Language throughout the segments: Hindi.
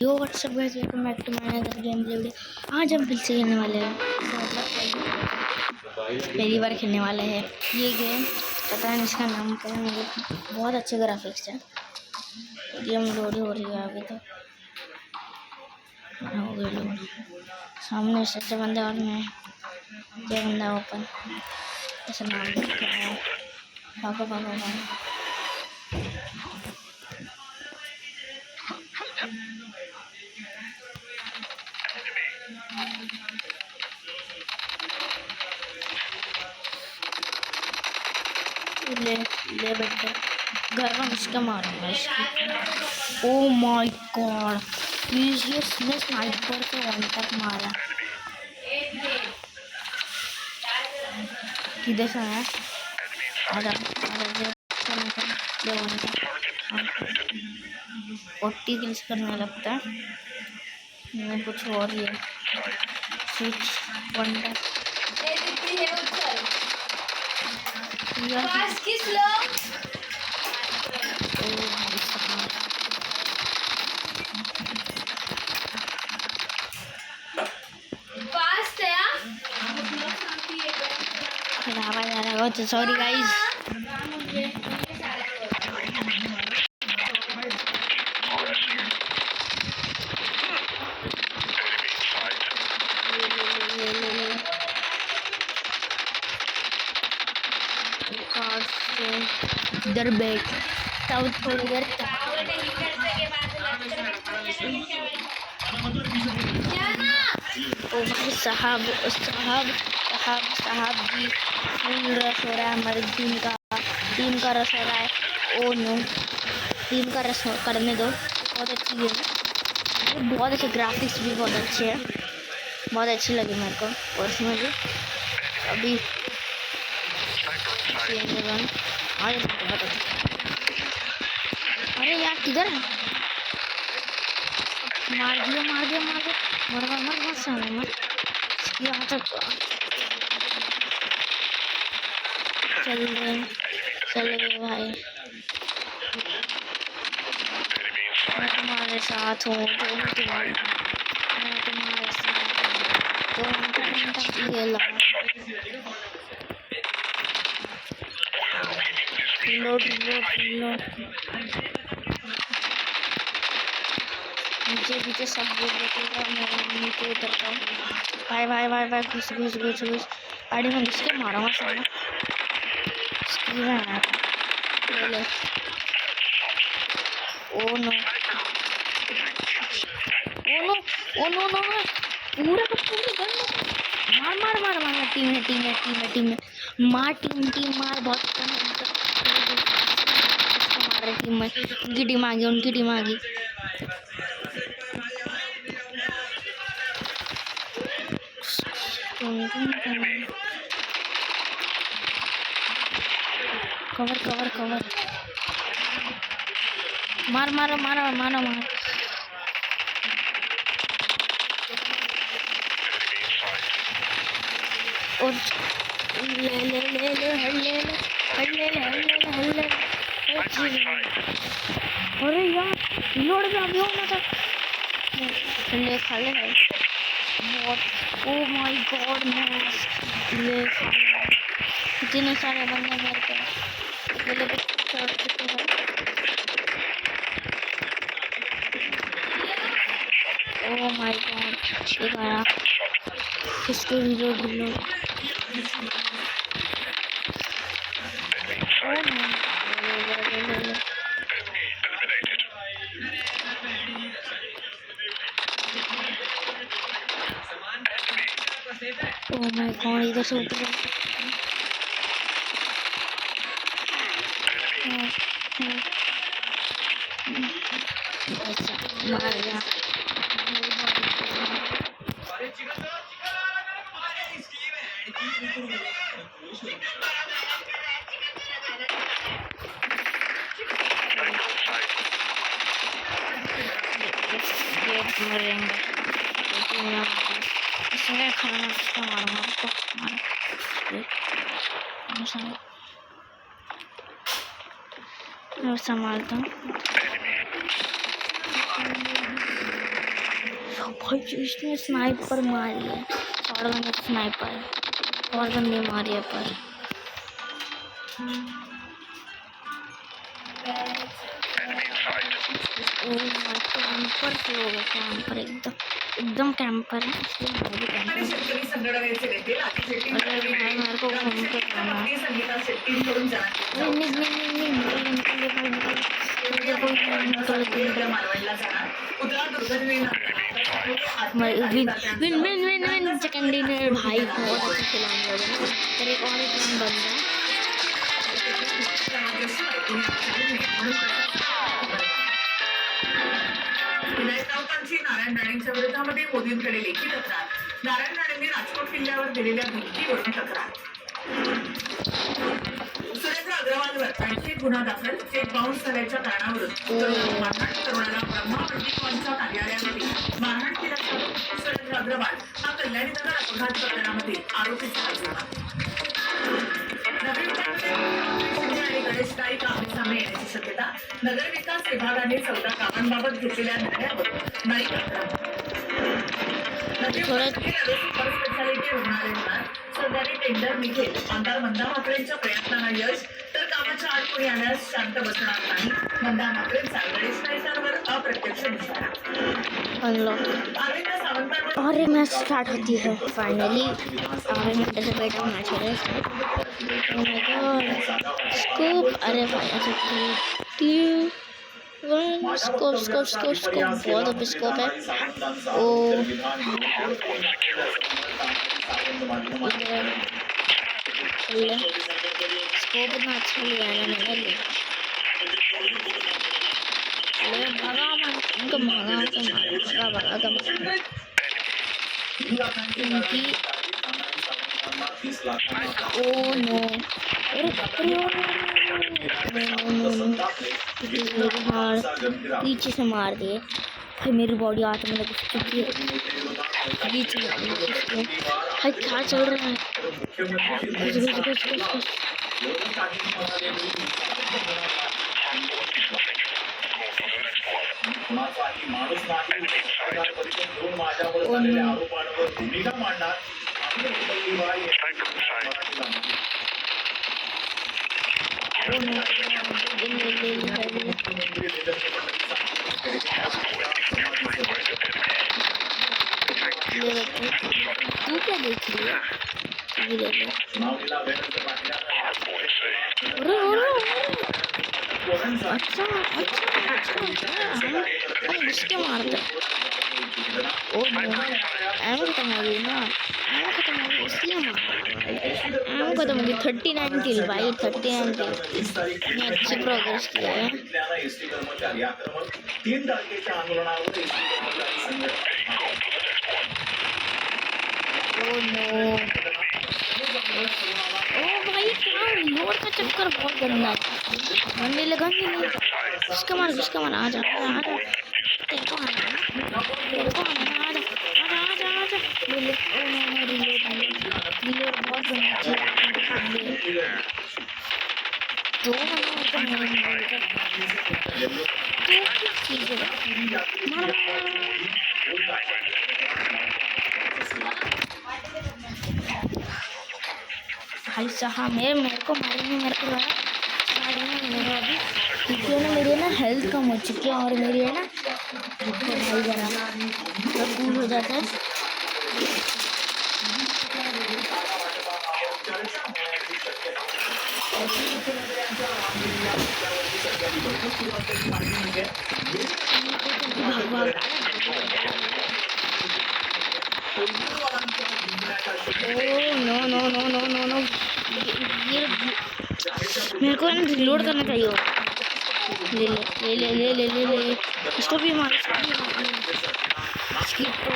Yo what's up guys, welcome back to my another game video. आज हम फिर से खेलने वाले हैं, मतलब पहली बार खेलने वाले हैं ये गेम। पता नहीं इसका नाम क्या है, मुझे बहुत अच्छे ग्राफिक्स है। गेम लोड हो रही है अभी तो, हो गई लोड। सामने से बंदे और मैं ये बंदा ओपन, ऐसा नाम क्या है, भागो भागो भागो। ले ले बेटे, घर में घुस के मारूंगा इसकी। ओ माय गॉड, इसने स्नाइपर से वन टैप मारा। किधर से आया? आधा आधा 40 किल्स करने लगता है, मैं कुछ और ही है। स्विच वन टैप आवाज आ रहा है, सॉरी गाइस। इधर बैठ तब थोड़ी देर ओ भाई साहब साहब साहब साहब जी, फुल रश हो रहा है हमारी टीम का रश हो रहा है। ओ नो, टीम का रश करने दो। बहुत अच्छी गेम है, बहुत अच्छे ग्राफिक्स भी बहुत अच्छे हैं, बहुत अच्छी लगी मेरे को पर्सनली। अभी अरे यार किधर है? मार दिया मार दिया मार दिया, मर मर मर मर सामने मर। यहाँ तक चल गए भाई, मैं तुम्हारे साथ हूँ, मैं तुम्हारे साथ हूँ। लोड नीचे सब लोग देखेगा, मैं नीचे उतरता हूँ। भाई भाई भाई भाई घुस गाड़ी में घुस के मारूंगा साला। ले oh no oh no no, पूरा मार मार मार मार, टीम मार, टीम मार, बहुत कम मार रही टीम में। उनकी टीम आ गई। कवर मार और ले अरे यार लोड भी अभी होना था, ले खा ले भाई। बहुत ओ माय गॉड, ले इतने सारे बंदे मेरे को छोड़ चुके हैं। ओ माय गॉड, ये गया इसको लो। ओ माय गॉड, इधर से ऊपर मार गया। इसमें खाना मारूंगा उसको, संभालता हूँ। भाई इसने स्नाइपर मारी है, शॉटगन स्नाइपर, शॉटगन नहीं मारी है पर कैंपर स्लो है, कैंपर एकदम कैंपर है, इसलिए मैं भी कैंपर। अरे भाई मेरे को घूम के जाना है। चिकन डिनर भाई बहुत अच्छा खिलाने लगे। फिर एक और प्लान बन रहा है। नारायण राणेंच्या विरोधामध्ये मोदींकडे लेखी तक्रार. नारायण राणेंनी राजकोट किल्ल्यावर दिलेल्या धमकीवरून तक्रार. सुरेंद्र अग्रवालवर आणखी एक गुन्हा दाखल. चेक बाउन्स झाल्याच्या कारणावरून मारहाण तरुणाला ब्रह्मा पंडितवांच्या कार्यालयामध्ये मारहाण केल्याचा सुरेंद्र अग्रवाल हा कल्याणीनगर अपघात प्रकरणामध्ये आरोपी झाला. नवी मुंबईमध्ये आणि गणेश नाईक आमने-सामने येण्याची शक्यता. नगर विकास विभागाने 14 कामांबाबत घेतलेल्या निर्णयावर नाईक आक्रमक. नवी मुंबईमध्ये नवे सुपर स्पेशालिटी रुग्णालय होणार. सरकारी टेंडर निघेल. आमदार मंदा म्हात्रेंच्या प्रयत्नांना यश, तर कामाच्या आड कोणी आल्यास शांत बसणार नाही. मंदा म्हात्रेंचा गणेश नाईकांवर अप्रत्यक्ष निशाणा. अरविंद सावंतांवर और एक मैच स्टार्ट होती है फाइनली। 8 घंटे से बैठा मैच हो रहा है। स्कोप, अरे भाई स्कोप स्कोप स्कोप स्कोप बहुत अच्छा स्कोप है। ओ स्कोप इतना अच्छा लिया है ना मैंने। भागा उनको भागा इनकी। ओ नो, पीछे से मार दिए। फिर मेरी बॉडी हाथ में लग चुकी है। पीछे भाई क्या चल रहा है? माणूस नाही परिषद घेऊन माझ्यावर झालेल्या आरोपांवर भूमिका मांडणार. तू क्या देख रही है? अच्छा इसके मारते एमो खत्म हो गई ना, एमो खत्म हो गई इसलिए एमो खत्म हो गई। 39 किल भाई, 39 किल ने अच्छी प्रोग्रेस किया है। ओ नो, ओ भाई क्या लोड का चक्कर बहुत गंदा है। गंदे लगा नहीं, किसका मार आजा आजा, तेरे को आना आजा आजा आजा। रिलोड बहुत गंदा चीज। दो बंदे तो मेरे मार के तो चीज है भाई साहब। मेरे को मारेंगे, मेरे को लगा मेरा अभी क्योंकि ना मेरी ना हेल्थ कम हो चुकी है और मेरी है ना भाई जरा कूल हो जाता है। No no no no no no, ये मेरे को ना रिलोड करना चाहिए। ले ले ले ले ले ले ले इसको भी मार, इसकी तो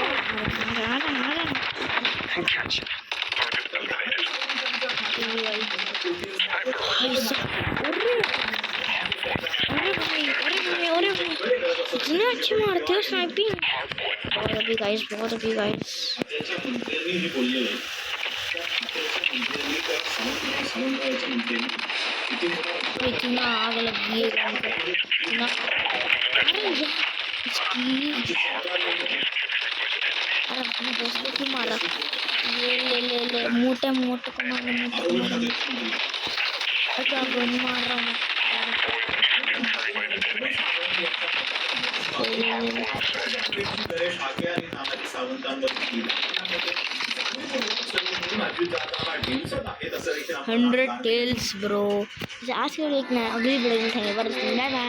अरे भाई इतने अच्छे मारते हो स्नाइपिंग। बहुत अभी गाइस इतना आग लगी है इतना। अरे इसकी अरे अपने दोस्तों को मारा, ले मोटे मोटे को मारा, अच्छा गन मार रहा हूँ। Hundred tails bro. आज के वीडियो इतना, अगली वीडियो में दिखाएंगे। Bye bye.